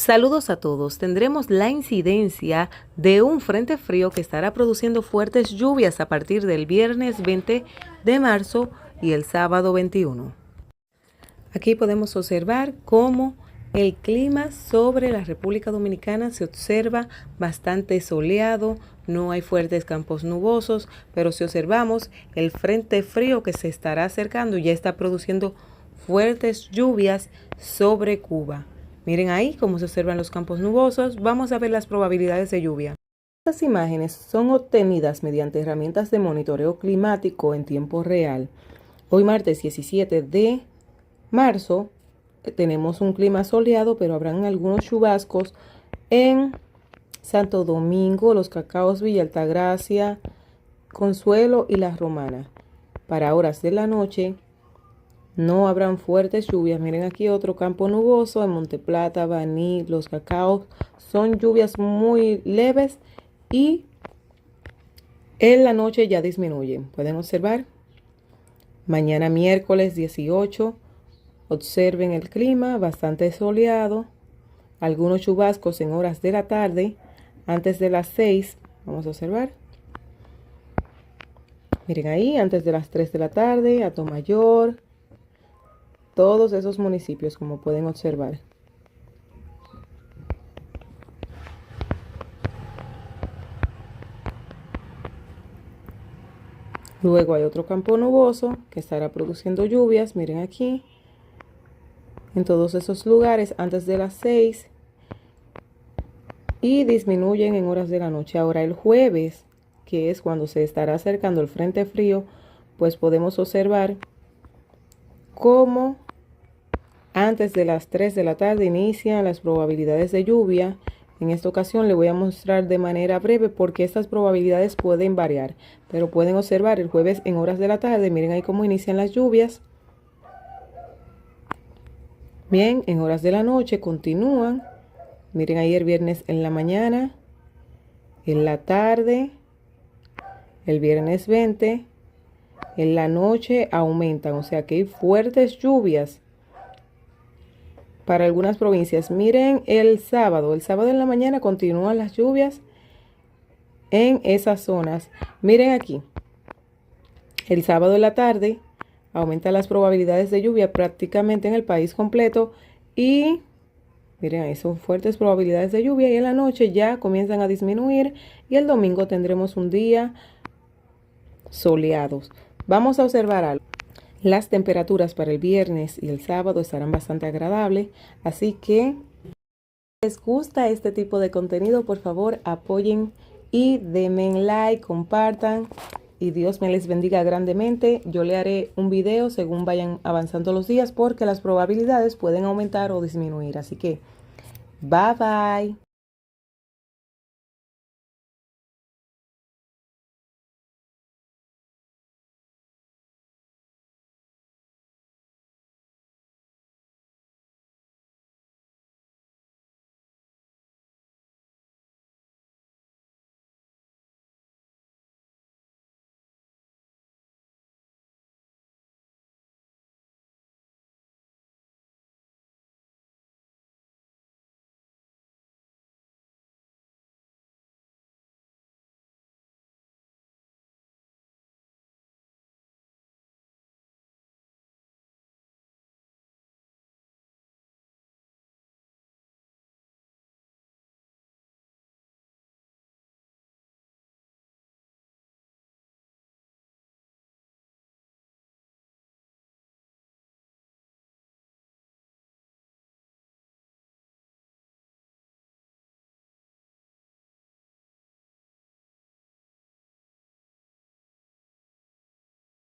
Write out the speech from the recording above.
Saludos a todos. Tendremos la incidencia de un frente frío que estará produciendo fuertes lluvias a partir del viernes 20 de marzo y el sábado 21. Aquí podemos observar cómo el clima sobre la República Dominicana se observa bastante soleado, no hay fuertes campos nubosos, pero si observamos el frente frío que se estará acercando ya está produciendo fuertes lluvias sobre Cuba. Miren ahí cómo se observan los campos nubosos. Vamos a ver las probabilidades de lluvia. Estas imágenes son obtenidas mediante herramientas de monitoreo climático en tiempo real. Hoy martes 17 de marzo tenemos un clima soleado, pero habrán algunos chubascos en Santo Domingo, Los Cacaos, Villa Altagracia, Consuelo y La Romana. Para horas de la noche no habrán fuertes lluvias. Miren aquí otro campo nuboso en Monteplata, Baní, Los Cacaos. Son lluvias muy leves y en la noche ya disminuyen. Pueden observar. Mañana miércoles 18. Observen el clima, bastante soleado. Algunos chubascos en horas de la tarde. Antes de las 6. Vamos a observar. Miren ahí, antes de las 3 de la tarde, Atomayor. Todos esos municipios, como pueden observar. Luego hay otro campo nuboso que estará produciendo lluvias. Miren aquí. En todos esos lugares antes de las 6. Y disminuyen en horas de la noche. Ahora el jueves, que es cuando se estará acercando el frente frío, pues podemos observar cómo antes de las 3 de la tarde inician las probabilidades de lluvia. En esta ocasión le voy a mostrar de manera breve porque estas probabilidades pueden variar. Pero pueden observar el jueves en horas de la tarde. Miren ahí cómo inician las lluvias. Bien, en horas de la noche continúan. Miren ahí el viernes en la mañana, en la tarde, el viernes 20, en la noche aumentan. O sea que hay fuertes lluvias para algunas provincias. Miren el sábado en la mañana continúan las lluvias en esas zonas. Miren aquí, el sábado en la tarde aumentan las probabilidades de lluvia prácticamente en el país completo y miren ahí son fuertes probabilidades de lluvia y en la noche ya comienzan a disminuir y el domingo tendremos un día soleado. Vamos a observar algo. Las temperaturas para el viernes y el sábado estarán bastante agradables, así que si les gusta este tipo de contenido, por favor apoyen y denme like, compartan y Dios me les bendiga grandemente. Yo le haré un video según vayan avanzando los días porque las probabilidades pueden aumentar o disminuir, así que bye bye.